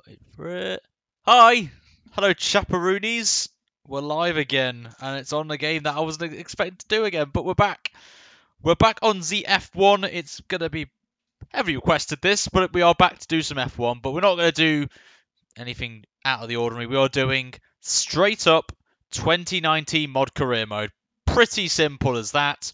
Wait for it. Hi! Hello, chaperoonies. We're live again, and it's on a game that I wasn't expecting to do again, but we're back. We're back on the F1. It's going to be heavily requested this, but we are back to do some F1, but we're not going to do anything out of the ordinary. We are doing straight up 2019 mod career mode. Pretty simple as that.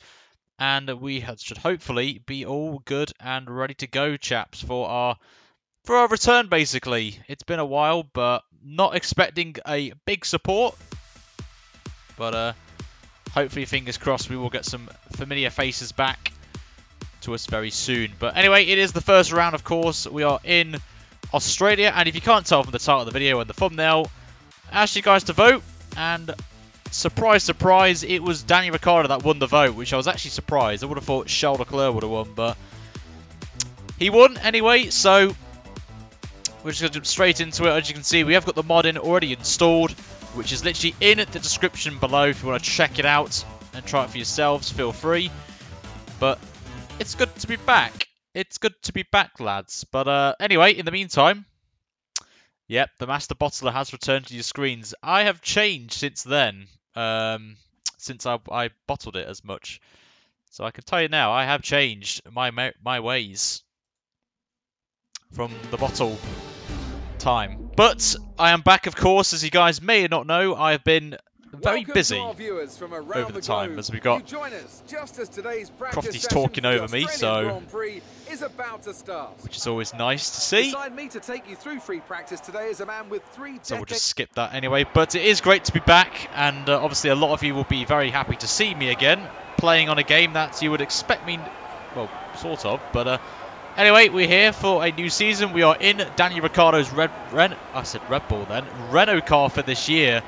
And we should hopefully be all good and ready to go, chaps, for our return, basically. It's been a while, but not expecting a big support. But hopefully, fingers crossed, we will get some familiar faces back to us very soon. But anyway, it is the first round, of course. We are in Australia, and if you can't tell from the title of the video and the thumbnail, I asked you guys to vote, and surprise, surprise, it was Daniel Ricciardo that won the vote, which I was actually surprised. I would have thought Charles Leclerc would have won, but he won anyway, so we're just going to jump straight into it. As you can see, we have got the mod in already installed, which is literally in the description below. If you want to check it out and try it for yourselves, feel free. But it's good to be back. It's good to be back, lads. But anyway, in the meantime, yep, the Master Bottler has returned to your screens. I have changed since then, since I bottled it as much. So I can tell you now, I have changed my ways from the bottle time. But I am back, of course. As you guys may not know, I have been very busy over the time, as we got Crofty's talking over me, so which is always nice to see. So we'll just skip that anyway. But it is great to be back, and obviously a lot of you will be very happy to see me again playing on a game that you would expect me, well, sort of, but anyway, we're here for a new season. We are in Daniel Ricciardo's Renault car for this year,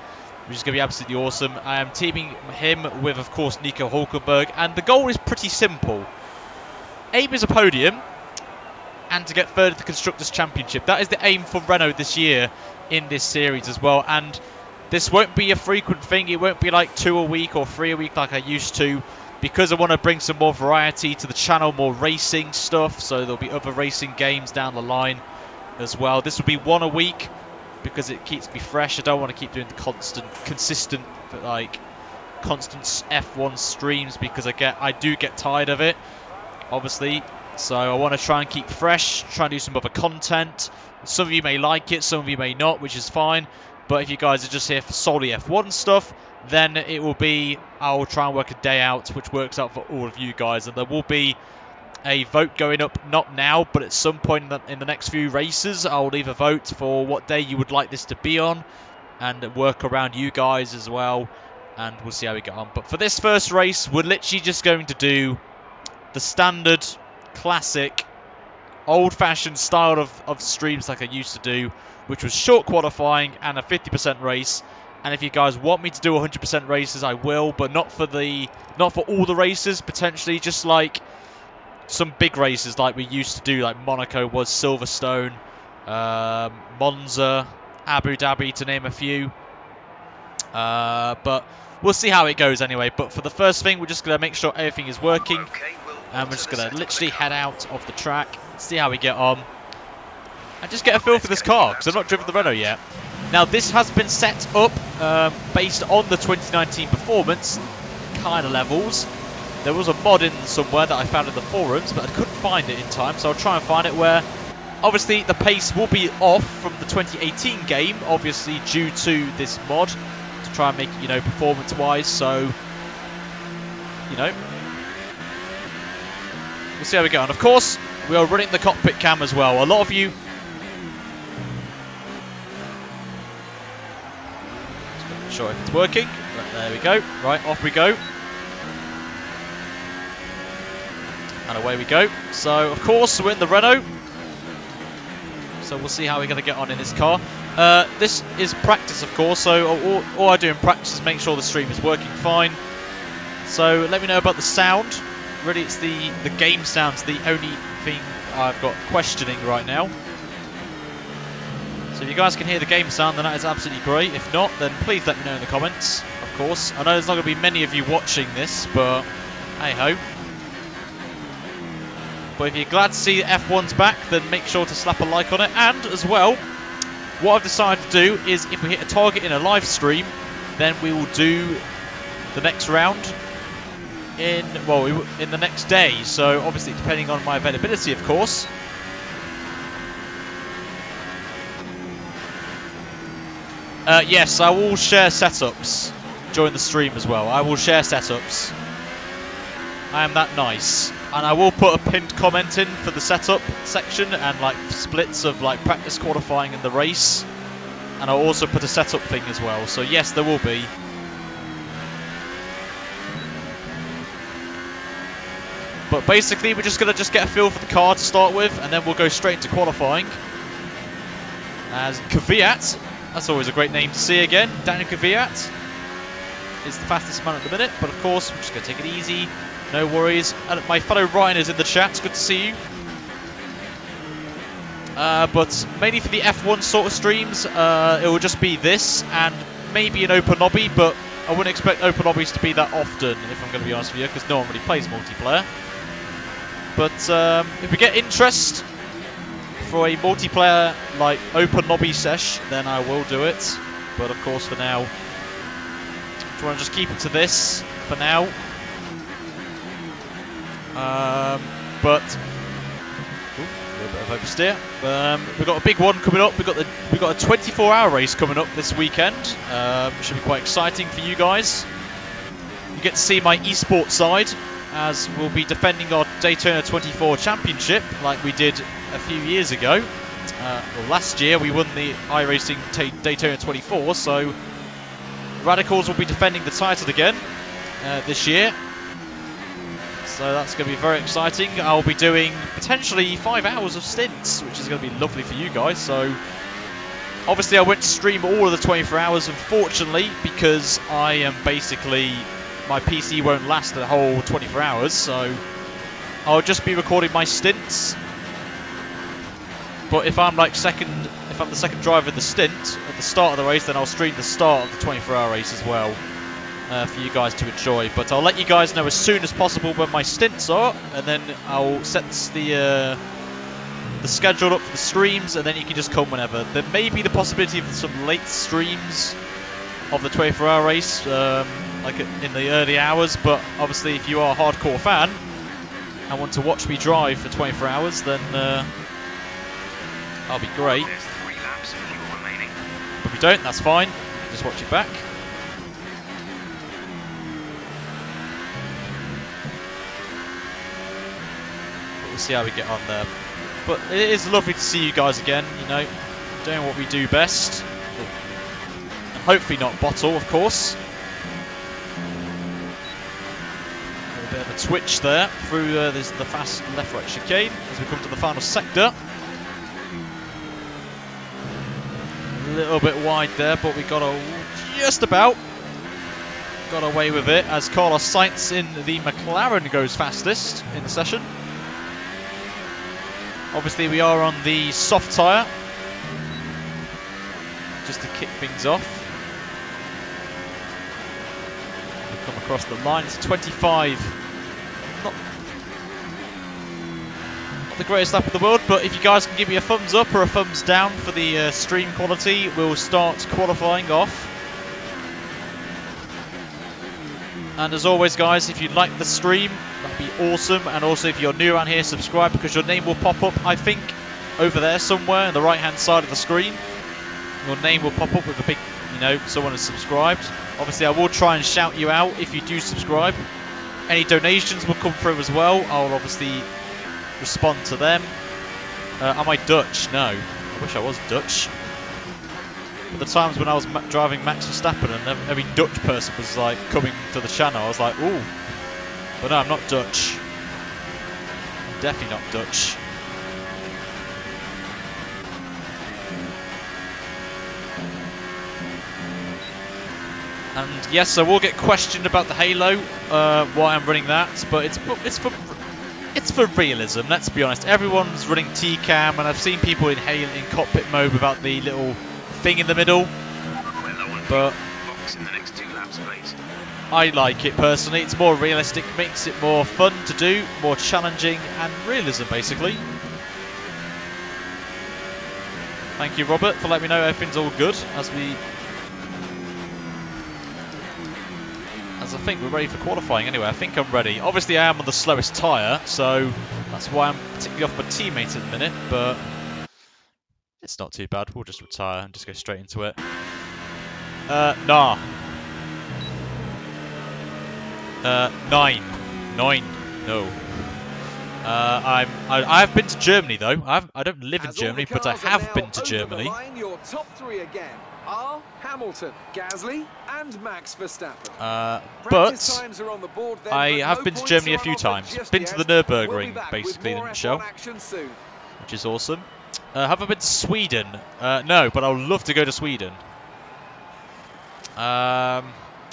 which is going to be absolutely awesome. I am teaming him with, of course, Nico Hulkenberg, and the goal is pretty simple. Aim is a podium, and to get third at the Constructors' Championship. That is the aim for Renault this year in this series as well, and this won't be a frequent thing. It won't be like 2 a week or 3 a week like I used to, because I want to bring some more variety to the channel, more racing stuff, so there'll be other racing games down the line as well. This will be 1 a week because it keeps me fresh. I don't want to keep doing the constant F1 streams because I do get tired of it, obviously. So I want to try and keep fresh, try and do some other content. Some of you may like it, some of you may not, which is fine. But if you guys are just here for solely F1 stuff, then it will be, I'll try and work a day out, which works out for all of you guys. And there will be a vote going up, not now, but at some point in the next few races, I'll leave a vote for what day you would like this to be on, and work around you guys as well, and we'll see how we get on. But for this first race, we're literally just going to do the standard, classic, old-fashioned style of streams like I used to do, which was short qualifying and a 50% race. And if you guys want me to do 100% races, I will, but not for all the races. Potentially just like some big races like we used to do, like Monaco was, Silverstone, Monza, Abu Dhabi, to name a few. But we'll see how it goes anyway. But for the first thing, we're just going to make sure everything is working. And we're just going to literally head out of the track, see how we get on, and just get a feel for this car, because I've not driven the Renault yet. Now, this has been set up based on the 2019 performance kind of levels. There was a mod in somewhere that I found in the forums, but I couldn't find it in time, so I'll try and find it, where obviously the pace will be off from the 2018 game, obviously due to this mod, to try and make it, performance-wise, so, we'll see how we go. And of course, we are running the cockpit cam as well. A lot of you... Just sure if it's working. Right, there we go. Right, off we go. And away we go. So, of course, we're in the Renault. So we'll see how we're going to get on in this car. This is practice, of course. So all I do in practice is make sure the stream is working fine. So let me know about the sound. Really, it's the game sound's the only thing I've got questioning right now. So if you guys can hear the game sound, then that is absolutely great. If not, then please let me know in the comments, of course. I know there's not going to be many of you watching this, but hey-ho. But if you're glad to see F1's back, then make sure to slap a like on it. And, as well, what I've decided to do is if we hit a target in a live stream, then we will do the next round in the next day. So obviously depending on my availability, of course. Yes, I will share setups during the stream as well. I will share setups. I am that nice. And I will put a pinned comment in for the setup section and like splits of like practice qualifying and the race. And I'll also put a setup thing as well. So yes, there will be. But basically we're just going to get a feel for the car to start with, and then we'll go straight into qualifying. As Kvyat, that's always a great name to see again. Daniel Kvyat is the fastest man at the minute, but of course we're just going to take it easy. No worries. And my fellow Ryan is in the chat. Good to see you. But mainly for the F1 sort of streams, it will just be this and maybe an open lobby, but I wouldn't expect open lobbies to be that often, if I'm going to be honest with you, because no one really plays multiplayer. But if we get interest for a multiplayer like open lobby sesh, then I will do it. But of course for now, I want to just keep it to this for now. But a little bit of oversteer. We've got a big one coming up. We've got a 24-hour race coming up this weekend. Should be quite exciting for you guys. You get to see my esports side, as we'll be defending our Daytona 24 championship like we did a few years ago. Well, last year we won the iRacing Daytona 24, so Radicals will be defending the title again this year. So that's going to be very exciting. I'll be doing potentially 5 hours of stints, which is going to be lovely for you guys. So obviously I won't stream all of the 24 hours, unfortunately, because I am basically, my PC won't last the whole 24 hours. So I'll just be recording my stints. But if I'm the second driver in the stint at the start of the race, then I'll stream the start of the 24-hour race as well. For you guys to enjoy, but I'll let you guys know as soon as possible when my stints are, and then I'll set the schedule up for the streams, and then you can just come whenever. There may be the possibility of some late streams of the 24-hour race, like in the early hours, but obviously if you are a hardcore fan and want to watch me drive for 24 hours, then that'll be great. But if you don't, that's fine. Just watch it back. See how we get on there, but it is lovely to see you guys again, you know, doing what we do best, and hopefully not bottle, of course. A little bit of a twitch there through the fast left-right chicane as we come to the final sector. A little bit wide there, but we got just about got away with it as Carlos Sainz in the McLaren goes fastest in the session. Obviously we are on the soft tyre, just to kick things off. We come across the line, it's 25. Not the greatest lap in the world, but if you guys can give me a thumbs up or a thumbs down for the stream quality, we'll start qualifying off. And as always guys, if you like the stream, that'd be awesome. And also if you're new around here, subscribe, because your name will pop up, I think, over there somewhere on the right hand side of the screen. Your name will pop up with a big, you know, someone has subscribed. Obviously I will try and shout you out if you do subscribe. Any donations will come through as well. I'll obviously respond to them. Am I Dutch? No. I wish I was Dutch. But the times when I was driving Max Verstappen and every Dutch person was like coming to the channel, I was like, ooh. But no, I'm not Dutch. I'm definitely not Dutch. And yes, I will get questioned about the Halo, why I'm running that, but it's for realism. Let's be honest. Everyone's running TCAM, and I've seen people in Halo in cockpit mode without the little thing in the middle. But I like it personally. It's more realistic, makes it more fun to do, more challenging, and realism basically. Thank you, Robert, for letting me know everything's all good as I think we're ready for qualifying anyway. I think I'm ready. Obviously, I am on the slowest tyre, so that's why I'm particularly off my teammates at the minute, but it's not too bad. We'll just retire and just go straight into it. Nah. 9. No. I have been to Germany though. I don't live in Germany, but I have been to Germany. Your top 3 again are Hamilton, Gasly, and Max Verstappen. But I have been to Germany a few times. Been to the Nürburgring, basically, in a nutshell, which is awesome. Have I been to Sweden? No, but I would love to go to Sweden. I'd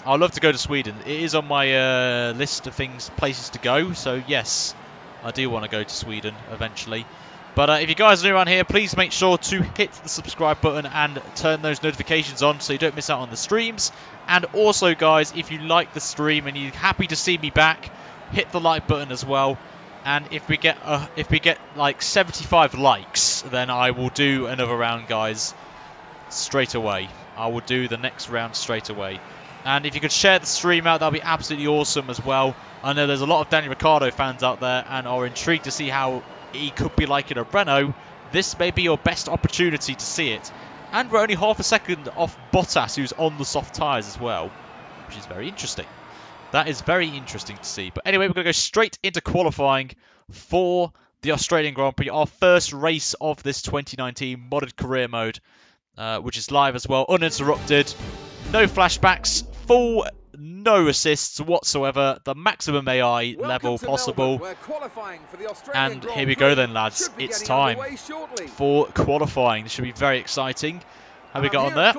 love to go to Sweden. It is on my list of places to go. So yes, I do want to go to Sweden eventually. But if you guys are new around here, please make sure to hit the subscribe button and turn those notifications on so you don't miss out on the streams. And also, guys, if you like the stream and you're happy to see me back, hit the like button as well. And if we get like 75 likes, then I will do another round, guys, straight away. I will do the next round straight away. And if you could share the stream out, that would be absolutely awesome as well. I know there's a lot of Daniel Ricciardo fans out there and are intrigued to see how he could be like in a Renault. This may be your best opportunity to see it. And we're only half a second off Bottas, who's on the soft tyres as well, which is very interesting. That is very interesting to see. But anyway, we're going to go straight into qualifying for the Australian Grand Prix, our first race of this 2019 modded career mode, which is live as well, uninterrupted, no flashbacks, full no assists whatsoever, the maximum AI level possible. And here we go then, lads. It's time for qualifying. This should be very exciting. How we got on there?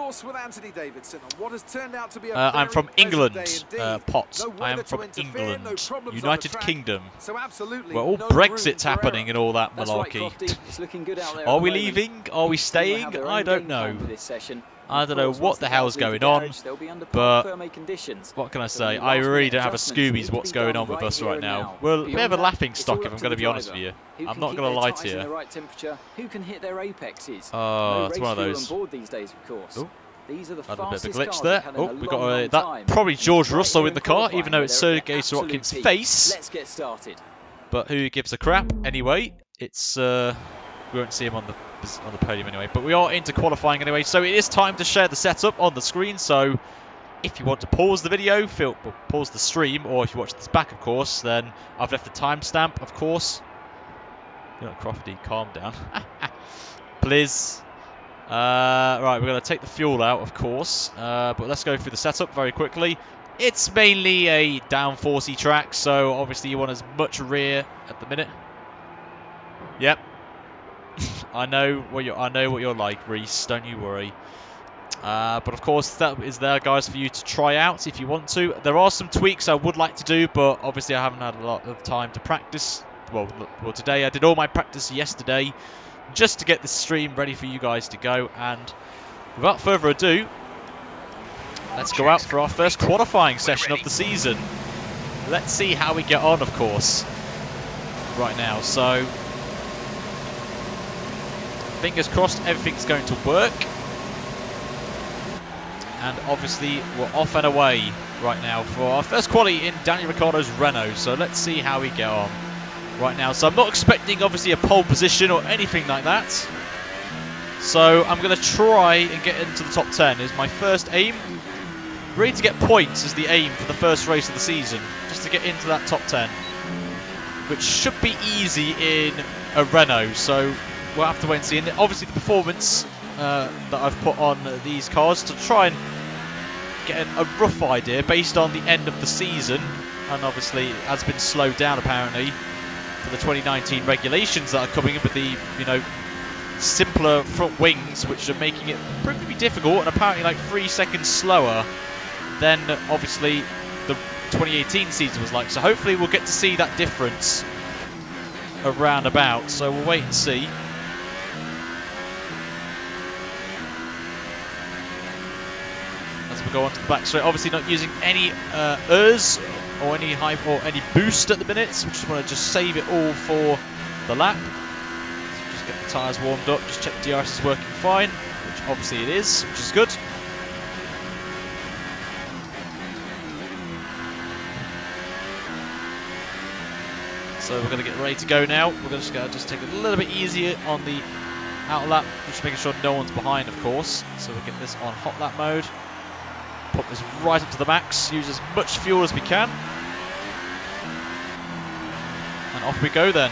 I'm from England, Pot. I am from England, United Kingdom. Well, all Brexit's happening and all that malarkey. Are we leaving? Are we staying? I don't know. I don't know what the hell's going on, but what can I say? I really don't have a Scooby's what's going on with us right now. We're a bit of a laughing stock, if I'm going to be honest with you. I'm not going to lie to you. Oh, it's one of those. Oh, had a bit of a glitch there. Oh, we got that probably George Russell in the car, even though it's Sergei Sorokin's face. But who gives a crap? Anyway, it's we won't see him on the podium anyway, but we are into qualifying anyway, so it is time to share the setup on the screen. So if you want to pause the video, pause the stream, or if you watch this back, of course, then I've left the timestamp, of course. You know, Crofty, calm down. Please. Right, we're going to take the fuel out, of course, but let's go through the setup very quickly. It's mainly a downforcey track, so obviously you want as much rear at the minute. Yep. I know what you're like, Reese. Don't you worry. But of course, that is there, guys, for you to try out if you want to. There are some tweaks I would like to do, but obviously I haven't had a lot of time to practice. Well, today I did all my practice yesterday, just to get the stream ready for you guys to go. And without further ado, let's go out for our first qualifying session of the season. Let's see how we get on, of course, right now. So fingers crossed everything's going to work. And obviously we're off and away right now for our first quali in Daniel Ricciardo's Renault. So let's see how we get on right now. So I'm not expecting obviously a pole position or anything like that. So I'm going to try and get into the top 10 is my first aim. Really to get points is the aim for the first race of the season. Just to get into that top 10. Which should be easy in a Renault. So we'll have to wait and see. And obviously the performance that I've put on these cars to try and get a rough idea based on the end of the season, and obviously it has been slowed down apparently for the 2019 regulations that are coming in with the, you know, simpler front wings, which are making it pretty difficult and apparently like 3 seconds slower than obviously the 2018 season was like. So hopefully we'll get to see that difference around about. So we'll wait and see. We go onto the back straight. Obviously not using any ERS or any any boost at the minute. So we just want to just save it all for the lap. So just get the tyres warmed up, just check the DRS is working fine, which obviously it is, which is good. So we're going to get ready to go now. We're just going to just take it a little bit easier on the out lap, just making sure no one's behind, of course. So we'll get this on hot lap mode. Put this right up to the max, use as much fuel as we can. And off we go then.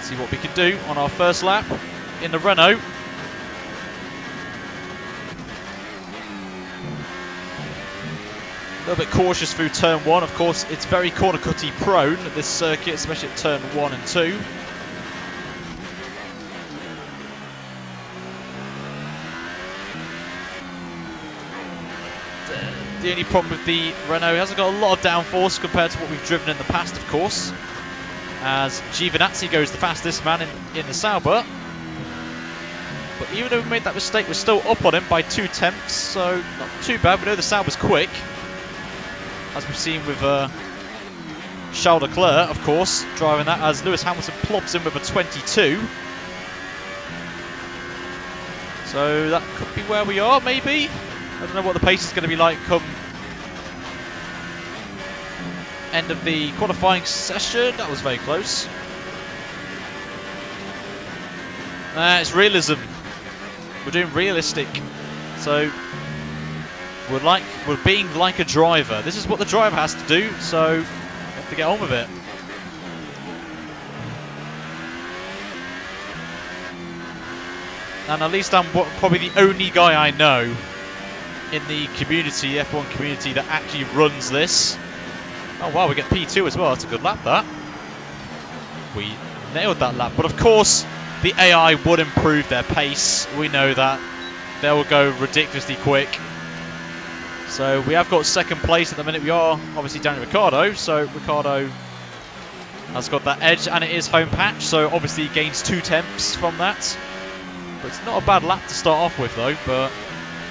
See what we can do on our first lap in the Renault. A little bit cautious through turn 1. Of course, it's very corner cutty prone at this circuit, especially at turn 1 and 2. The only problem with the Renault, it hasn't got a lot of downforce compared to what we've driven in the past, of course. As Giovinazzi goes the fastest man in the Sauber. But even though we made that mistake, we're still up on him by 2/10, so not too bad. We know the Sauber's quick, as we've seen with Charles Leclerc, of course, driving that as Lewis Hamilton plobs in with a 22. So that could be where we are, maybe. I don't know what the pace is going to be like come end of the qualifying session. That was very close. It's realism. We're doing realistic. So we're being like a driver. This is what the driver has to do, so we have to get on with it. And at least I'm probably the only guy I know in the community, F1 community, that actually runs this. Oh wow, we get P2 as well. That's a good lap, that. We nailed that lap. But of course, the AI would improve their pace. We know that. They will go ridiculously quick. So we have got second place at the minute. We are obviously down to Ricciardo. So Ricciardo has got that edge, and it is home patch. So obviously he gains 2/10 from that. But it's not a bad lap to start off with, though. But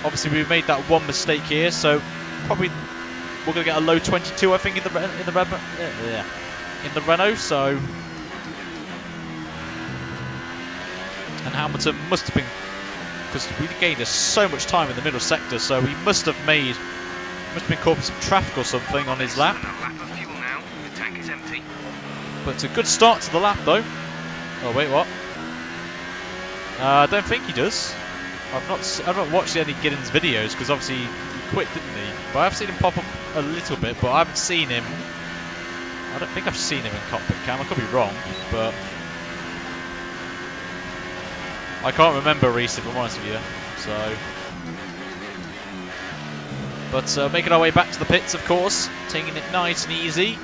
obviously we made that one mistake here. So probably we're going to get a low 22, I think, in the Renault. So, and Hamilton must have been, because we gained so much time in the middle sector, so he must have been caught with some traffic or something on his lap. But it's a good start to the lap, though. Oh wait, what? I don't think he does. I've not watched any Giddens videos because obviously he quit, didn't he? But I've seen him pop up a little bit, but I haven't seen him. I don't think I've seen him in cockpit cam. I could be wrong, but I can't remember Reese, if I'm honest with you. So, but making our way back to the pits, of course, taking it nice and easy.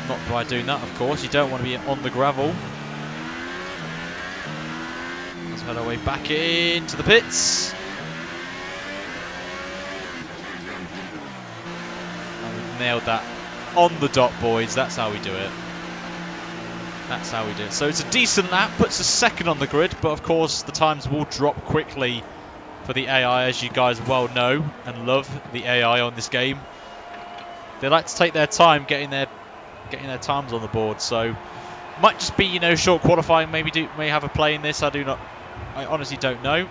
Not by doing that, of course. You don't want to be on the gravel. Let's head our way back into the pits. And we've nailed that on the dot, boys. That's how we do it. That's how we do it. So it's a decent lap, puts us second on the grid, but of course the times will drop quickly for the AI, as you guys well know and love the AI on this game. They like to take their time getting their times on the board, so might just be, you know, short qualifying. May have a play in this. I honestly don't know.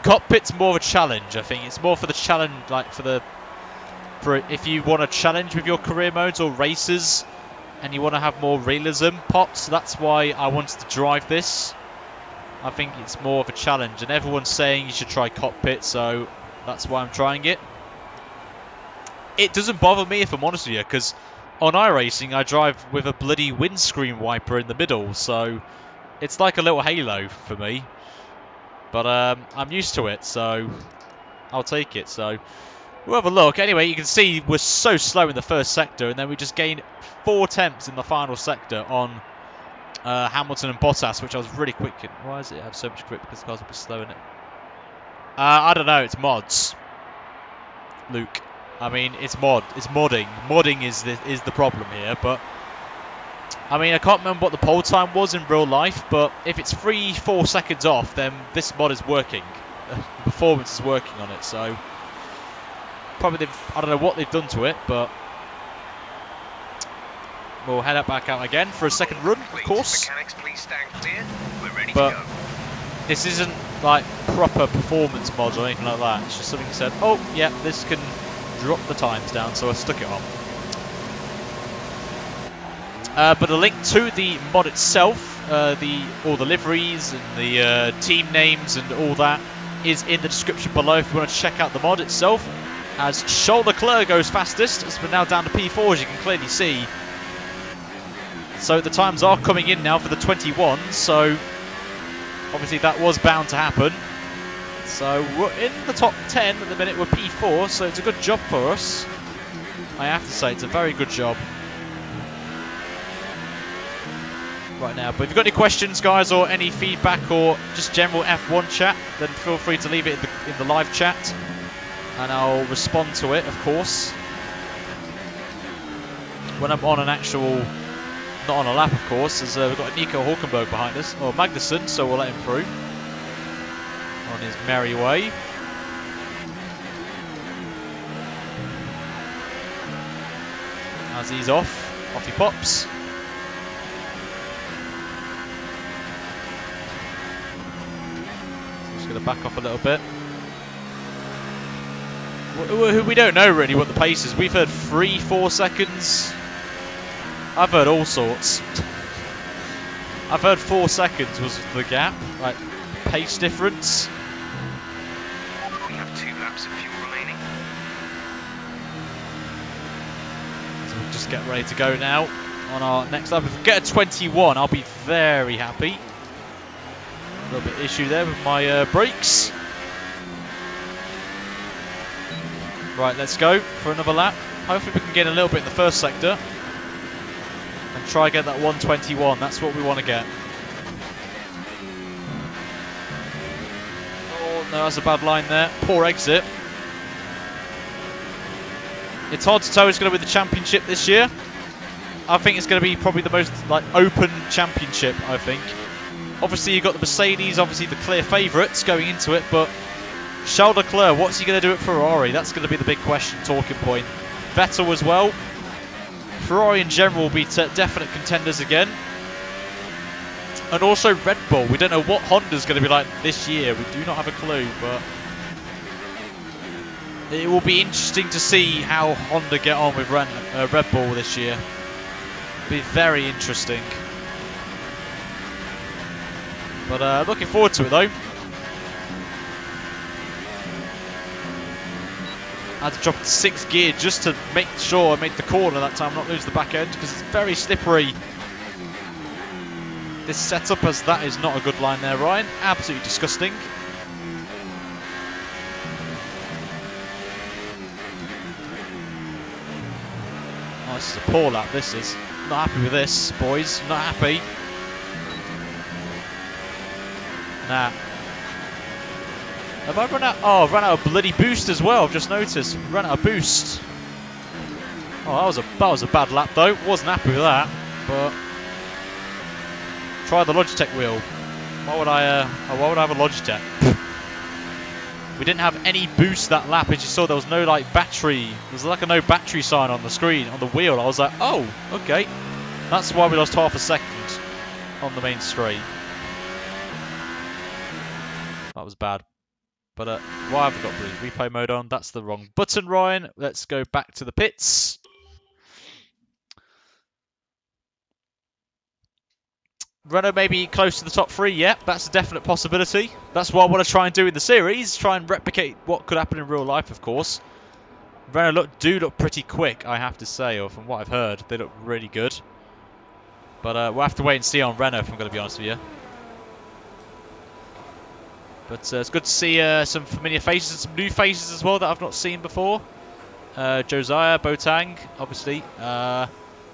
Cockpit's more of a challenge. I think it's more for the challenge, like for if you want to challenge with your career modes or races, and you want to have more realism pops. That's why I wanted to drive this. I think it's more of a challenge, and everyone's saying you should try cockpit, so that's why I'm trying it. It doesn't bother me, if I'm honest with you, because on iRacing I drive with a bloody windscreen wiper in the middle, so it's like a little halo for me. But I'm used to it, so I'll take it. So we'll have a look. Anyway, you can see we're so slow in the first sector, and then we just gained 4/10 in the final sector on Hamilton and Bottas, which I was really quick in. Why does it have so much grip? Because the cars will be slow in it. I don't know. It's mods, Luke. I mean, it's modding. Modding is the problem here. But I mean, I can't remember what the pole time was in real life. But if it's 3-4 seconds off, then this mod is working. The performance is working on it. So Probably I don't know what they've done to it, but we'll head back out again for a second run, of course. Mechanics, please stand clear. We're ready But to go. this isn't like proper performance mods or anything like that. It's just something you said, oh yeah, this can drop the times down, so I stuck it on. But a link to the mod itself, all the liveries and the team names and all that is in the description below if you want to check out the mod itself. As Charles Leclerc goes fastest, as we're now down to P4, as you can clearly see. So the times are coming in now for the 21, so obviously that was bound to happen. So we're in the top 10 at the minute, we're P4, so it's a good job for us. I have to say, it's a very good job right now. But if you've got any questions, guys, or any feedback or just general F1 chat, then feel free to leave it in the live chat, and I'll respond to it, of course, when I'm on an actual, not on a lap, of course, as we've got Nico Hulkenberg behind us, or Magnussen, so we'll let him through on his merry way. As he's off he pops. Just going to back off a little bit. We don't know really what the pace is. We've heard 3-4 seconds. I've heard all sorts. I've heard 4 seconds was the gap, like pace difference. We have 2 laps of fuel remaining. So we'll just get ready to go now on our next lap. If we get a 21, I'll be very happy. A little bit of issue there with my brakes. Right, let's go for another lap. Hopefully we can get a little bit in the first sector and try and get that 121. That's what we want to get. Oh no, that's a bad line there. Poor exit. It's hard to tell who's going to win the championship this year. I think it's going to be probably the most open championship, I think. Obviously you've got the Mercedes, obviously the clear favourites going into it, but Charles Leclerc, what's he going to do at Ferrari? That's going to be the big question, talking point. Vettel as well. Ferrari in general will be definite contenders again. And also Red Bull. We don't know what Honda's going to be like this year. We do not have a clue, but it will be interesting to see how Honda get on with Red Bull this year. It'll be very interesting. But looking forward to it though. I had to drop to 6th gear just to make sure I made the corner that time, not lose the back end, because it's very slippery. This setup, as that is not a good line there, Ryan. Absolutely disgusting. Oh, this is a poor lap, this is. Not happy with this, boys. Not happy. Nah. Have I run out? Oh, I've run out of bloody boost as well. I've just noticed. Run out of boost. Oh, that was a bad lap though. Wasn't happy with that. But try the Logitech wheel. Why would I have a Logitech? We didn't have any boost that lap. As you saw, there was no battery. There's a no battery sign on the screen on the wheel. I was like, oh, okay. That's why we lost half a second on the main straight. That was bad. But why have we got replay mode on? That's the wrong button, Ryan. Let's go back to the pits. Renault may be close to the top 3. Yep, that's a definite possibility. That's what I want to try and do in the series. Try and replicate what could happen in real life, of course. Renault do look pretty quick, I have to say, or from what I've heard. They look really good. But we'll have to wait and see on Renault, if I'm going to be honest with you. But it's good to see some familiar faces and some new faces as well that I've not seen before. Josiah, Botang, obviously.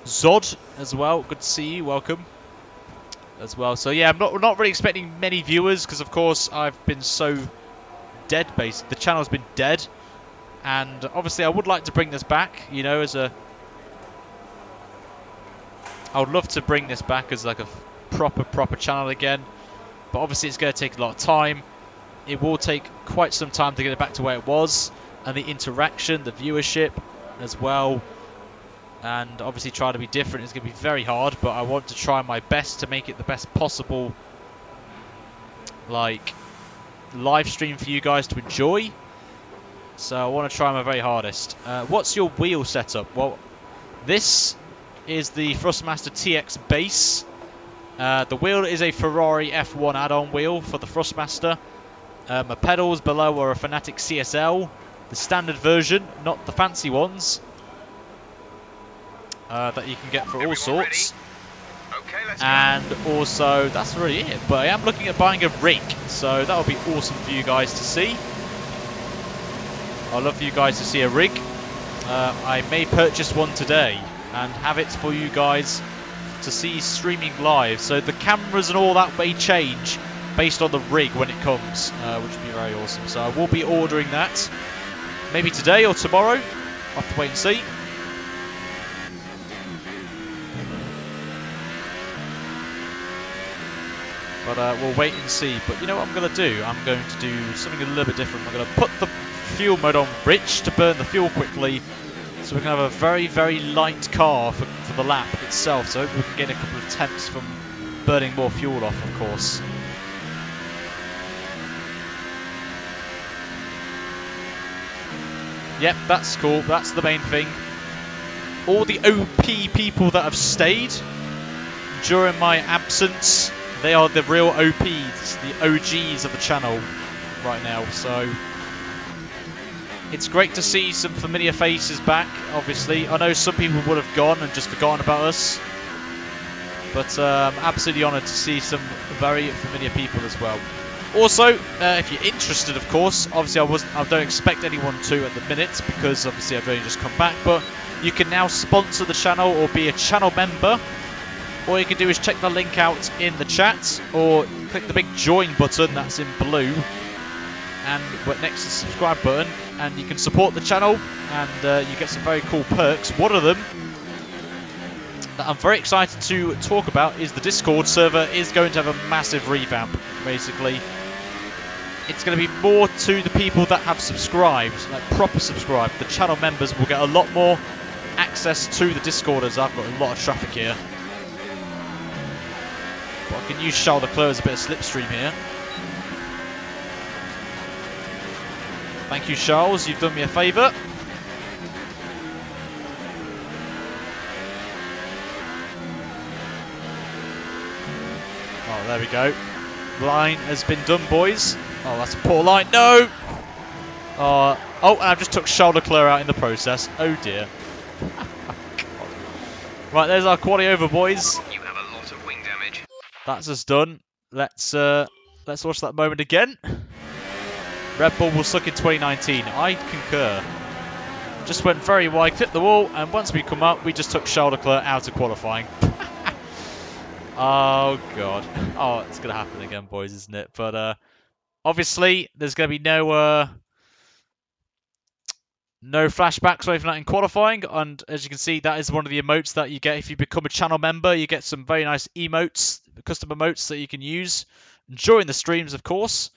Zod as well. Good to see you. Welcome as well. So yeah, I'm not really expecting many viewers because of course I've been so dead based. The channel's been dead, and obviously I would like to bring this back. You know, I would love to bring this back as like a proper channel again. But obviously it's going to take a lot of time. It will take quite some time to get it back to where it was. and the interaction, the viewership as well. And obviously try to be different is going to be very hard, but I want to try my best to make it the best possible, like, live stream for you guys to enjoy. So I want to try my very hardest. What's your wheel setup? Well, this is the Thrustmaster TX base. The wheel is a Ferrari F1 add-on wheel for the Thrustmaster. My pedals below are a Fanatic CSL, the standard version, not the fancy ones that you can get for all sorts. Okay, let's And also, that's really it. But I am looking at buying a rig, so that would be awesome for you guys to see. I'd love for you guys to see a rig. I may purchase one today and have it for you guys to see streaming live. So the cameras and all that may change based on the rig when it comes, which would be very awesome. So I will be ordering that maybe today or tomorrow. I'll have to wait and see. But we'll wait and see. But you know what I'm going to do? I'm going to do something a little bit different. I'm going to put the fuel mode on rich to burn the fuel quickly, so we can have a very, very light car for the lap itself. So we can gain a couple of tenths from burning more fuel off, of course. Yep, that's cool. That's the main thing. All the OP people that have stayed during my absence, they are the real OPs, the OGs of the channel right now. So it's great to see some familiar faces back, obviously. I know some people would have gone and just forgotten about us. But I'm absolutely honoured to see some very familiar people as well. Also, if you're interested, of course, obviously I don't expect anyone to at the minute, because obviously I've only just come back, but you can now sponsor the channel or be a channel member. All you can do is check the link out in the chat, or click the big join button that's in blue and next to the subscribe button, and you can support the channel, and you get some very cool perks. One of them that I'm very excited to talk about is the Discord server is going to have a massive revamp, basically. It's going to be more to the people that have subscribed, like proper subscribed. The channel members will get a lot more access to the Discord, as I've got a lot of traffic here. But I can use Charles Leclerc as a bit of slipstream here. Thank you, Charles. You've done me a favour. Oh, there we go. Line has been done, boys. Oh, that's a poor line. No! Oh, and I've just took Charles Leclerc out in the process. Oh, dear. Right, there's our quali over, boys. You have a lot of wing damage. That's us done. Let's watch that moment again. Red Bull will suck in 2019. I concur. Just went very wide, clipped the wall, and once we come up, we just took Charles Leclerc out of qualifying. Oh, God. Oh, it's going to happen again, boys, isn't it? But obviously, there's going to be no flashbacks or anything like that in qualifying. And as you can see, that is one of the emotes that you get if you become a channel member. You get some very nice emotes, custom emotes that you can use during the streams, of course.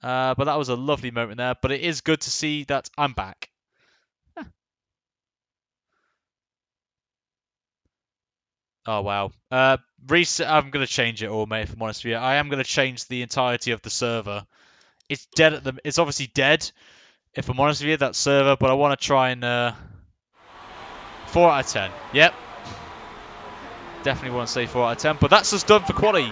But that was a lovely moment there. But it is good to see that I'm back. Oh, wow. Reset. I'm going to change it all, mate, if I'm honest with you. I am going to change the entirety of the server. It's dead it's obviously dead, if I'm honest with you, that server. But I want to try and 4 out of 10. Yep. Definitely want to say 4 out of 10. But that's us done for quali.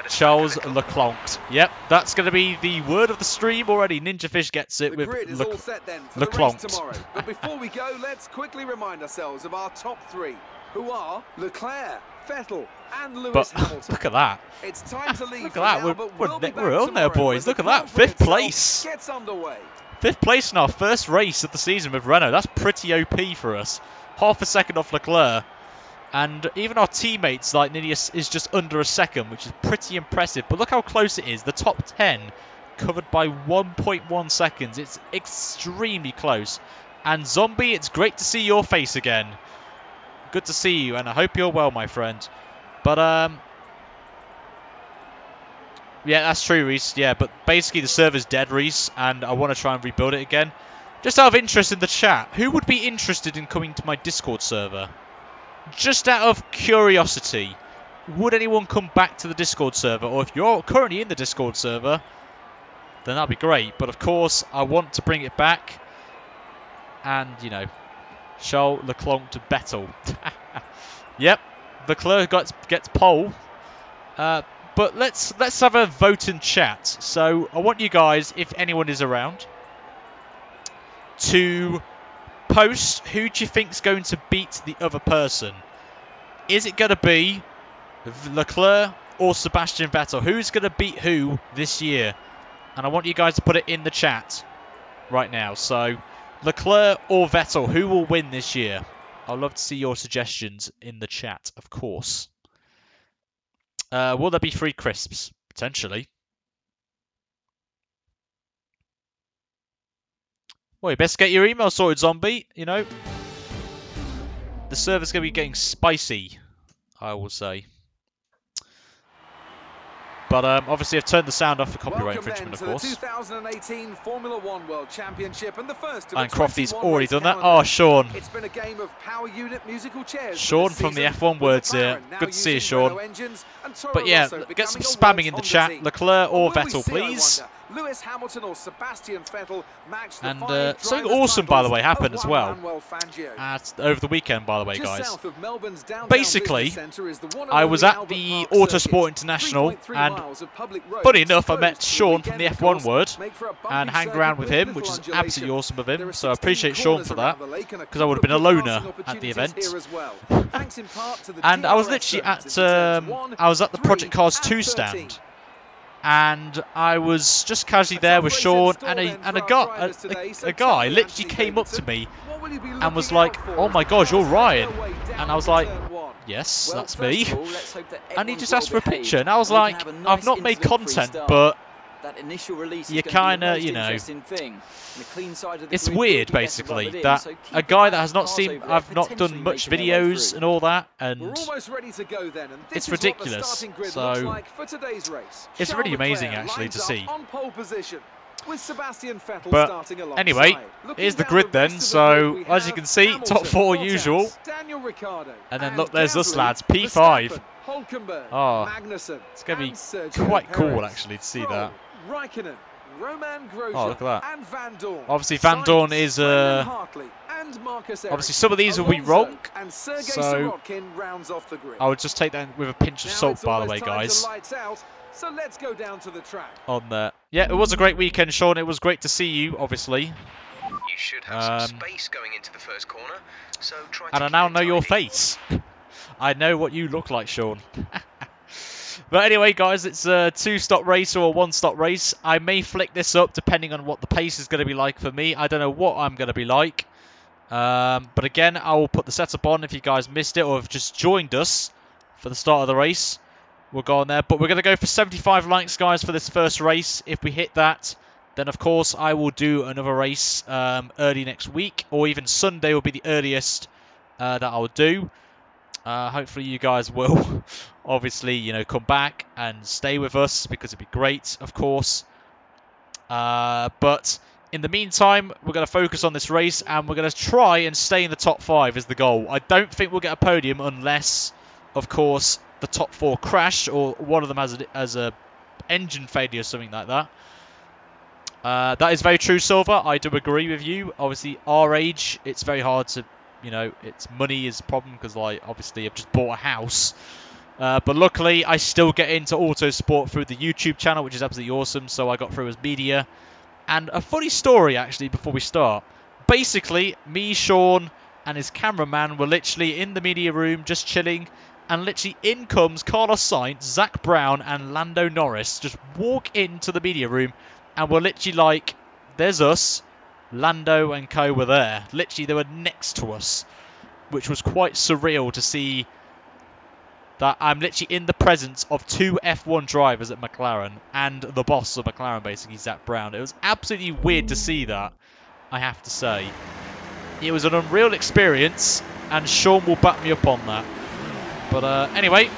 Charles Leclerc. Yep, that's going to be the word of the stream already. Ninja Fish gets it The with grid is all set then for the race tomorrow. But before we go, let's quickly remind ourselves of our top three, who are Leclerc, Vettel, and Lewis Hamilton. Look at that. It's time to leave. Look at that. Now, but we'll be We're back on there, boys. when Look at the that. Grand Prix 5th place. Gets underway. 5th place in our first race of the season with Renault. That's pretty OP for us. Half a second off Leclerc. And even our teammates, like Nidius, is just under a second, which is pretty impressive. But look how close it is. The top 10 covered by 1.1 seconds. It's extremely close. And Zombie, it's great to see your face again. Good to see you, and I hope you're well, my friend. But, yeah, that's true, Reese. Yeah, but basically the server's dead, Reese, and I want to try and rebuild it again. Just out of interest in the chat, who would be interested in coming to my Discord server? Just out of curiosity, would anyone come back to the Discord server? Or if you're currently in the Discord server, then that'd be great. But of course, I want to bring it back. And, you know, Charles Leclerc to Vettel. Yep, Leclerc gets pole. But let's have a vote in chat. So I want you guys, if anyone is around, to post who do you think's going to beat the other person. Is it going to be Leclerc or Sebastian Vettel? Who's going to beat who this year? And I want you guys to put it in the chat right now. So Leclerc or Vettel, who will win this year? I'd love to see your suggestions in the chat, of course. Will there be free crisps? Potentially. Well, you best get your email sorted, zombie. You know, the server's going to be getting spicy, I will say. But obviously, I've turned the sound off for copyright infringement, of course. The 2018 Formula One World Championship and the first of And the Crofty's 21 already race done that. calendar. Oh, Sean. It's been a game of power unit musical chairs. Sean from the F1 words here. Good to see you, Sean. But yeah, get some spamming in the chat. Leclerc or Vettel, please. Lewis Hamilton or Sebastian Vettel matched the And something awesome, by the way, happened as well. Over the weekend, by the way, guys. Basically, I was at the Autosport International, and funny enough, I met Sean from the F1 word and hang around with him, which is absolutely awesome of him. So I appreciate Sean for that, because I would have been a loner at the event. And I was literally at I was at the Project Cars 2 stand. And I was just casually there with Sean, and a guy literally came up to me and was like, "Oh my gosh, you're Ryan." And I was like, "Yes, that's me." And he just asked for a picture, and I was like, "I've not made content, but you kind of, you know, it's weird basically that a guy that has not seen, I've not done much videos and all that, and it's ridiculous. So it's really amazing actually to see. But anyway, here's the grid then. So as you can see, top 4 usual, and then look, there's us lads, P5. Oh, it's going to be quite cool actually to see that. Oh, look at that. Obviously, Van Dorn is... obviously, some of these will be wrong, so I would just take that with a pinch of salt, by the way, guys. So let's go down to the track. On there. Yeah, it was a great weekend, Sean. It was great to see you, obviously. You should have some space going into the first corner, so try to and I now know your face. I know what you look like, Sean. But anyway, guys, it's a 2-stop race or a 1-stop race. I may flick this up depending on what the pace is going to be like for me. I don't know what I'm going to be like. But again, I will put the setup on if you guys missed it or have just joined us for the start of the race. We'll go on there. But we're going to go for 75 likes, guys, for this first race. If we hit that, then, of course, I will do another race early next week. Or even Sunday will be the earliest that I'll do. Hopefully you guys will obviously, you know, come back and stay with us because it'd be great, of course. But in the meantime, we're going to focus on this race and we're going to try and stay in the top 5 is the goal. I don't think we'll get a podium unless, of course, the top 4 crash or one of them has a engine failure or something like that. That is very true, Silver. I do agree with you. Obviously, our age, it's very hard to... You know, it's money is a problem because, like, obviously I've just bought a house. But luckily, I still get into Autosport through the YouTube channel, which is absolutely awesome. So I got through as media. And a funny story, actually, before we start. Basically, me, Sean, and his cameraman were literally in the media room just chilling. And literally in comes Carlos Sainz, Zach Brown, and Lando Norris. Just walk into the media room. And we're literally like, there's us. Lando and co were there. Literally, they were next to us, which was quite surreal to see that I'm literally in the presence of 2 F1 drivers at McLaren and the boss of McLaren, basically, Zach Brown. It was absolutely weird to see that, I have to say. It was an unreal experience, and Sean will back me up on that. But anyway.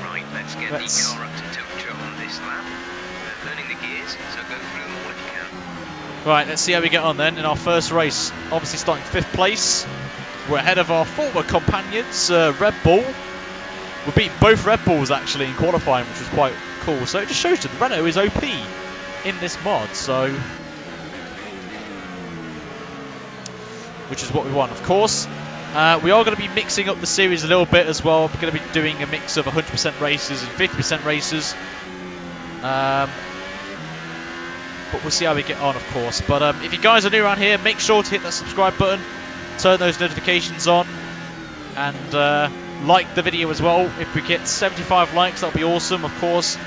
Right, let's get the car up to temperature on this lap. Learning the gears, so go through them all if you can. Right, let's see how we get on then in our first race. Obviously starting 5th place. We're ahead of our former companions, Red Bull. We beat both Red Bulls actually in qualifying, which was quite cool. So it just shows you the Renault is OP in this mod, so which is what we want, of course. We are going to be mixing up the series a little bit as well. We're going to be doing a mix of 100% races and 50% races. But we'll see how we get on, of course. But if you guys are new around here, make sure to hit that subscribe button, turn those notifications on, and like the video as well. If we get 75 likes, that'll be awesome, of course.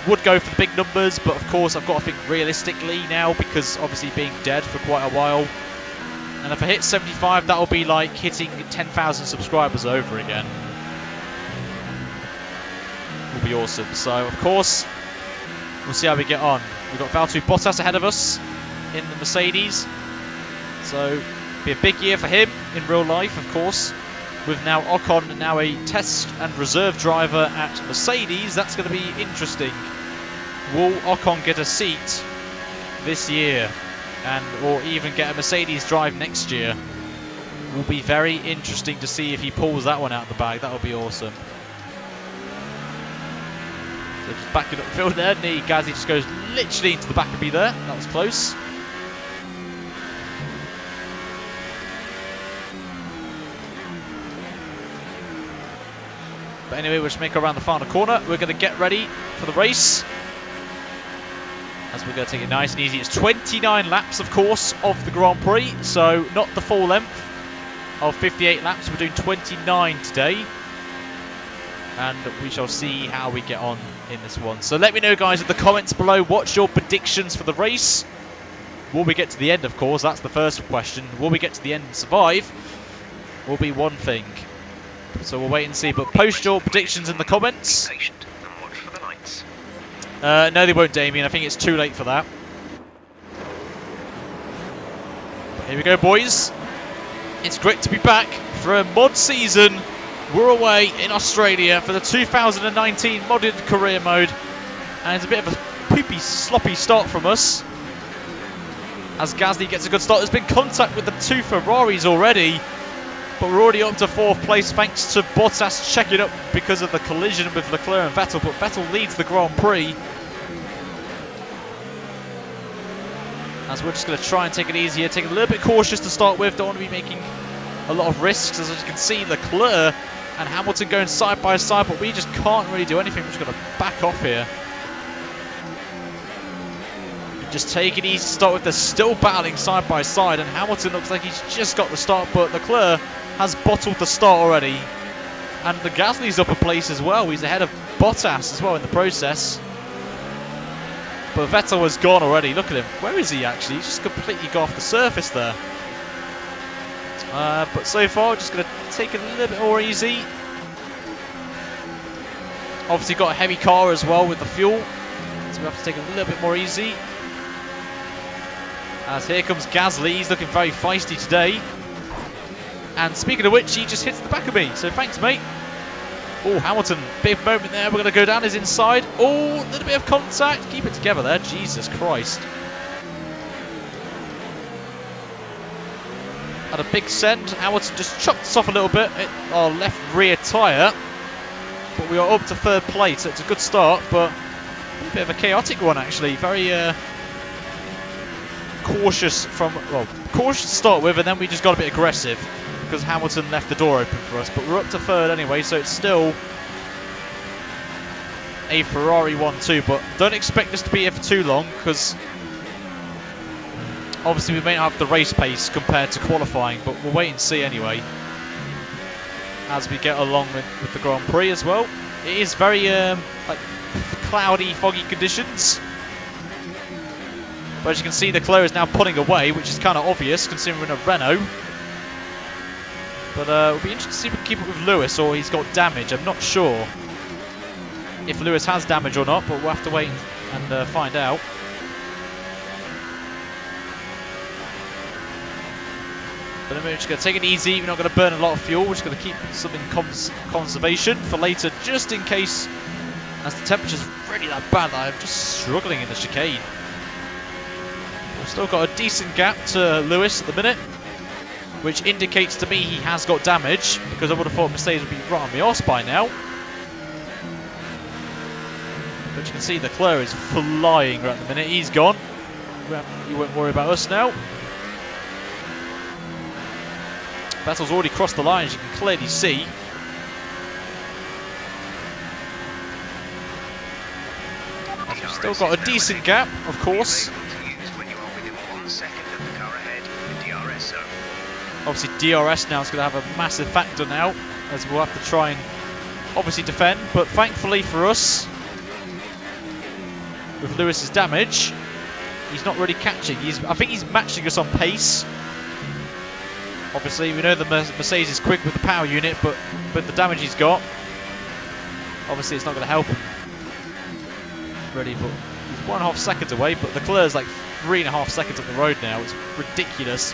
Would go for the big numbers, but of course I've got to think realistically now, because obviously being dead for quite a while. And if I hit 75, that'll be like hitting 10,000 subscribers over again. Will be awesome. So, of course, we'll see how we get on. We've got Valtteri Bottas ahead of us in the Mercedes. So, be a big year for him in real life, of course. With now Ocon now a test and reserve driver at Mercedes. That's going to be interesting. Will Ocon get a seat this year? Or even get a Mercedes drive next year? Will be very interesting to see if he pulls that one out of the bag. That would be awesome. So just backing up the field there. Gasly just goes literally into the back of me there. That was close. But anyway, we'll just make our around the final corner. We're going to get ready for the race. As we're going to take it nice and easy. It's 29 laps, of course, of the Grand Prix. So not the full length of 58 laps. We're doing 29 today. And we shall see how we get on in this one. So let me know, guys, in the comments below, what's your predictions for the race? Will we get to the end, of course? That's the first question. Will we get to the end and survive? Will be one thing. So we'll wait and see. But post your predictions in the comments. Be patient and watch for the lights. No, they won't, Damien. I think it's too late for that. But here we go, boys. It's great to be back for a mod season. We're away in Australia for the 2019 modded career mode. And it's a bit of a poopy, sloppy start from us. As Gasly gets a good start. There's been contact with the two Ferraris already. But we're already up to 4th place thanks to Bottas checking up because of the collision with Leclerc and Vettel. But Vettel leads the Grand Prix. As we're just going to try and take it easy here. Take it a little bit cautious to start with. Don't want to be making a lot of risks. As you can see, Leclerc and Hamilton going side by side. But we just can't really do anything. We're just going to back off here. Just take it easy to start with. They're still battling side by side. And Hamilton looks like he's just got the start. But Leclerc has bottled the start already. And the Gasly's up a place as well. He's ahead of Bottas as well in the process. But Vettel has gone already. Look at him. Where is he actually? He's just completely got off the surface there. But so far, we're just going to take it a little bit more easy. Obviously got a heavy car as well with the fuel. So we have to take it a little bit more easy. As here comes Gasly. He's looking very feisty today. And speaking of which, he just hits the back of me. So thanks, mate. Oh, Hamilton, big moment there. We're going to go down his inside. Oh, a little bit of contact. Keep it together there. Jesus Christ. Had a big send. Hamilton just chopped us off a little bit at our left rear tyre. But we are up to 3rd place. So it's a good start, but a bit of a chaotic one, actually. Very cautious cautious to start with, and then we just got a bit aggressive. Because Hamilton left the door open for us. But we're up to 3rd anyway, so it's still a Ferrari 1-2. But don't expect this to be here for too long, because obviously we may not have the race pace compared to qualifying, but we'll wait and see anyway. As we get along with the Grand Prix as well. It is very like cloudy, foggy conditions. But as you can see, the Leclerc is now pulling away, which is kind of obvious considering we're in a Renault. But it'll be interesting to see if we can keep up with Lewis, or he's got damage. I'm not sure if Lewis has damage or not, but we'll have to wait and find out. But we're just going to take it easy. We're not going to burn a lot of fuel. We're just going to keep some in conservation for later, just in case, as the temperature's really that bad that I'm just struggling in the chicane. We've still got a decent gap to Lewis at the minute, which indicates to me he has got damage, because I would have thought Mercedes would be right on the arse by now. But you can see Leclerc is flying right at the minute. He's gone. You won't worry about us now. Vettel's already crossed the line, as you can clearly see. We've still got a decent gap, of course. Obviously DRS now is going to have a massive factor now, as we'll have to try and obviously defend, but thankfully for us, with Lewis's damage, he's not really catching. I think he's matching us on pace. Obviously we know the Mercedes is quick with the power unit, but with the damage he's got, obviously it's not going to help him really, but he's 1.5 seconds away, but Leclerc's like 3.5 seconds up the road now. It's ridiculous.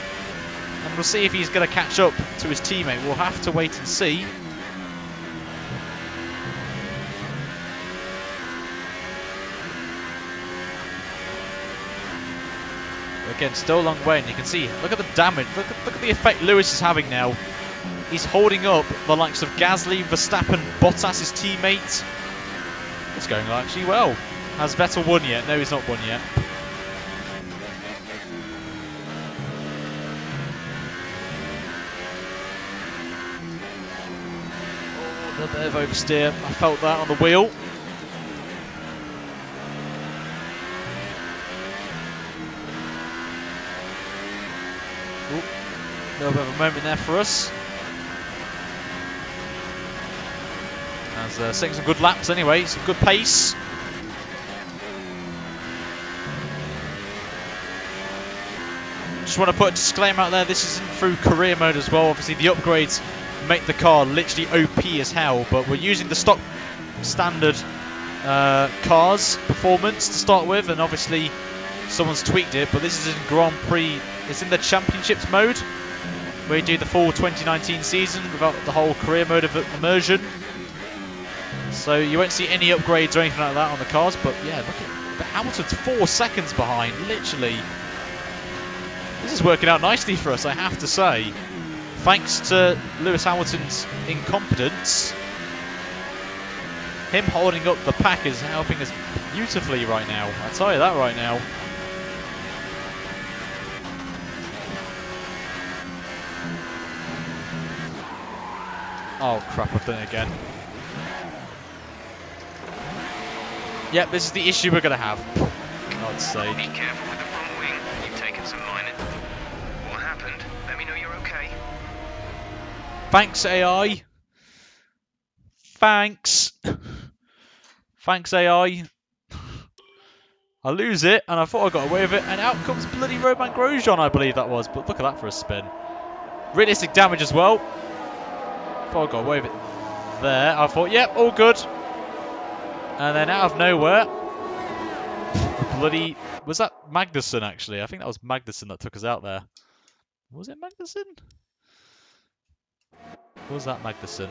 And we'll see if he's going to catch up to his teammate. We'll have to wait and see. Again, still a long way, and you can see, look at the damage, look at the effect Lewis is having now. He's holding up the likes of Gasly, Verstappen, Bottas, his teammate. It's going actually well. Has Vettel won yet? No, he's not won yet. A bit of oversteer, I felt that on the wheel. Ooh, a little bit of a moment there for us. As seeing some good laps anyway, some good pace. Just want to put a disclaimer out there, this isn't through career mode as well. Obviously the upgrades make the car literally OP as hell, but we're using the stock standard cars performance to start with, and obviously someone's tweaked it, but this is in Grand Prix. It's in the championships mode where you do the full 2019 season without the whole career mode of immersion, so you won't see any upgrades or anything like that on the cars. But yeah, look at Hamilton's 4 seconds behind, literally. This is working out nicely for us, I have to say. Thanks to Lewis Hamilton's incompetence, him holding up the pack is helping us beautifully right now. I'll tell you that right now. Oh crap, I've done it again. Yep, this is the issue we're going to have. God's sake. Be careful with the front wing. You've taken some minor... What happened? Let me know you're okay. Thanks, AI. Thanks. Thanks, AI. I lose it, and I thought I got away with it, and out comes bloody Romain Grosjean, I believe that was. But look at that for a spin. Realistic damage as well. Thought I got away with it there. I thought, yep, all good. And then out of nowhere, bloody... Was that Magnussen, actually? I think that was Magnussen that took us out there. Was it Magnussen? Was that Magnussen?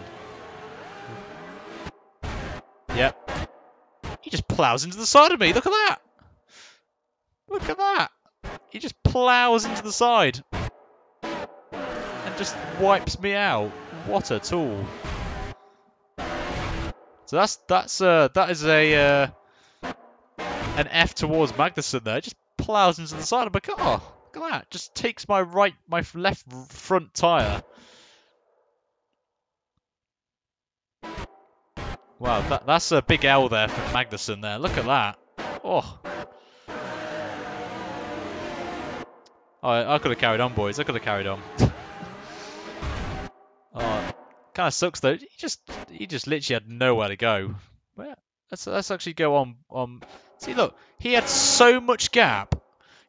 Yep. He just plows into the side of me. Look at that. Look at that. He just plows into the side. And just wipes me out. What a tool. So that is a an F towards Magnussen there. Just plows into the side of my car. Look at that. Just takes my left front tyre. Wow, that's a big L there for Magnussen there. Look at that. Oh. I could have carried on, boys. I could have carried on. Oh, kind of sucks though. He just literally had nowhere to go. Well, let's actually go on. See, look, he had so much gap.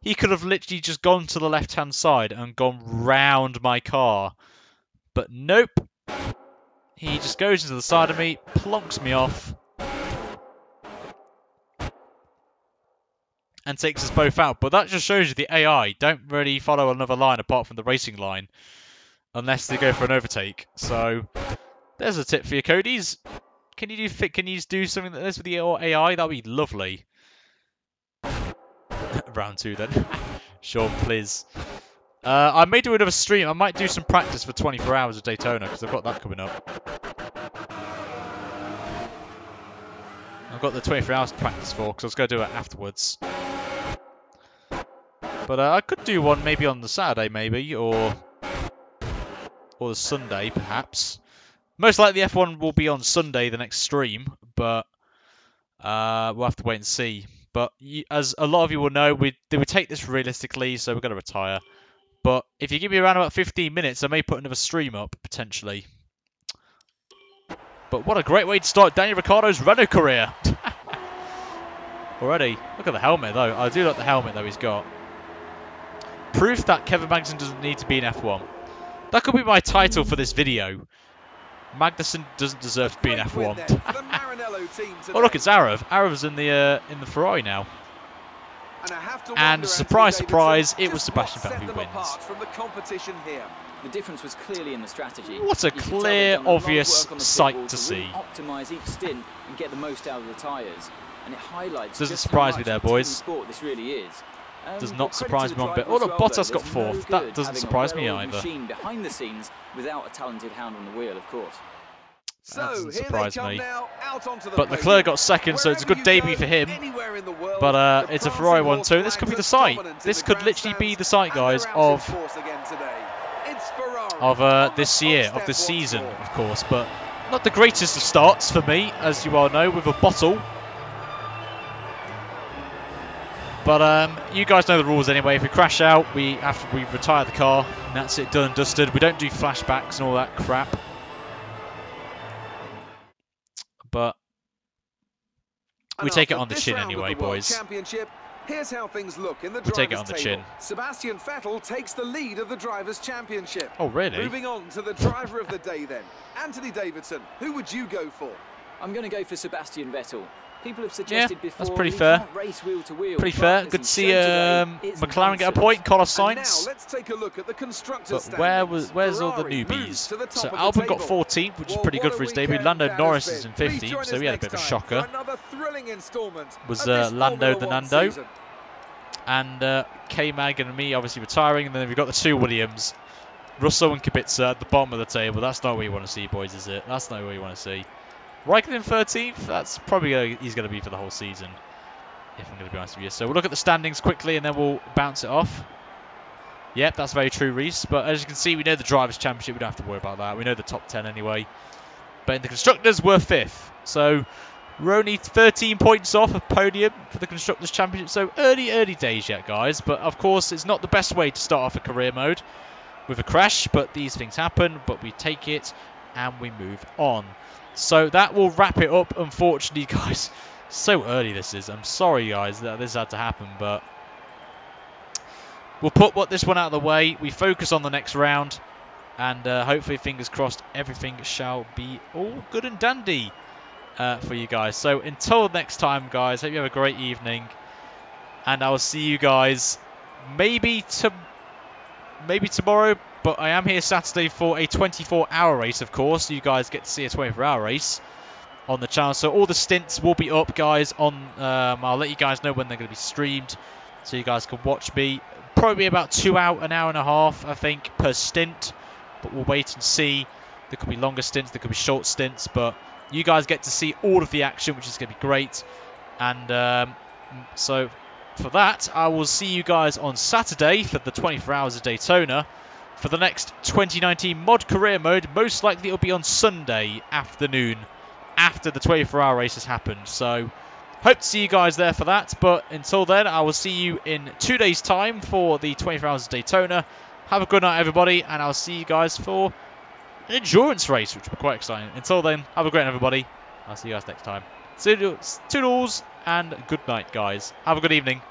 He could have literally just gone to the left-hand side and gone round my car, but nope. He just goes into the side of me, plonks me off, and takes us both out. But that just shows you the AI don't really follow another line apart from the racing line, unless they go for an overtake. So there's a tip for you, Cody's. Can you do something like this with the AI? That'd be lovely. Round 2 then. Sean, please. I may do another stream. I might do some practice for 24 hours of Daytona because I've got that coming up. I've got the 24 hours to practice for because I was going to do it afterwards. But I could do one maybe on the Saturday, maybe, or the Sunday, perhaps. Most likely the F1 will be on Sunday, the next stream, but we'll have to wait and see. But as a lot of you will know, we take this realistically, so we're going to retire. But if you give me around about 15 minutes, I may put another stream up, potentially. But what a great way to start Daniel Ricciardo's Renault career. Already. Look at the helmet, though. I do like the helmet, though, he's got. Proof that Kevin Magnussen doesn't need to be in F1. That could be my title for this video. Magnussen doesn't deserve to be in F1. Oh, look, it's Arav. Arav's in the Ferrari now. And surprise, surprise, it was Sebastian Vettel who wins. From the competition here. The difference was clearly in the strategy. What a clear, obvious sight to see. Optimize each stint and get the most out of the tyres, and it highlights. Doesn't just surprise how me there, much of a boys. team sport this really is. Does not surprise me one bit. Oh, look, Bottas got fourth. That doesn't surprise me either. Machine behind the scenes without a talented hound on the wheel, of course. That doesn't surprise me. But But Leclerc got second, so it's a good debut for him. But it's a Ferrari one too. This could be the site. This could literally be the site, guys, of this year, of this season, of course. But not the greatest of starts for me, as you all know, with a bottle. But you guys know the rules anyway. If we crash out, after we retire the car, and that's it, done and dusted. We don't do flashbacks and all that crap. But we take it on the chin anyway, boys. Here's how things look in the We take it on drivers' the table. chin. Sebastian Vettel takes the lead of the Drivers' Championship. Oh, really? Moving on to the driver of the day then. Anthony Davidson, who would you go for? I'm going to go for Sebastian Vettel. People have suggested before that's pretty he fair. can't race wheel to wheel, Pretty but fair. as Good to he's see shown today, it's McLaren get a nonsense. point. Carlos And now Sainz. let's take a look at the constructors' But standings. where's all the Ferrari moves newbies? to the top So of the Albon got table. 14th, which is Well, pretty what good for a his debut. weekend Lando that Norris has is in been. Please 15th, join so us we had a next bit of a time shocker. for another thrilling installment Was of this Lando Formula the One Nando. season. And K-Mag and me obviously retiring, and then we've got the two Williams. Russell and Kubica at the bottom of the table. That's not what you want to see, boys, is it? That's not what you want to see. Raikkonen 13th, that's probably he's going to be for the whole season, if I'm going to be honest with you. So we'll look at the standings quickly, and then we'll bounce it off. Yep, that's very true, Reese. But as you can see, we know the Drivers' Championship. We don't have to worry about that. We know the top 10 anyway. But in the Constructors, we're 5th. So we're only 13 points off of podium for the Constructors' Championship. So early days yet, guys. But of course, it's not the best way to start off a career mode with a crash. But these things happen. But we take it and we move on. So that will wrap it up, unfortunately, guys. So early this is. I'm sorry, guys, that this had to happen. But we'll put this one out of the way. We focus on the next round. And hopefully, fingers crossed, everything shall be all good and dandy for you guys. So until next time, guys, hope you have a great evening. And I will see you guys maybe tomorrow. But I am here Saturday for a 24-hour race, of course. You guys get to see a 24-hour race on the channel. So all the stints will be up, guys. I'll let you guys know when they're going to be streamed, so you guys can watch me. Probably about an hour and a half, I think, per stint. But we'll wait and see. There could be longer stints, there could be short stints, but you guys get to see all of the action, which is going to be great. And so for that, I will see you guys on Saturday for the 24 Hours of Daytona. For the next 2019 mod career mode, most likely it'll be on Sunday afternoon after the 24-hour race has happened. So hope to see you guys there for that. But until then, I will see you in 2 days' time for the 24 Hours of Daytona. Have a good night, everybody, and I'll see you guys for an endurance race, which will be quite exciting. Until then, have a great night, everybody. I'll see you guys next time. Toodles and good night, guys. Have a good evening.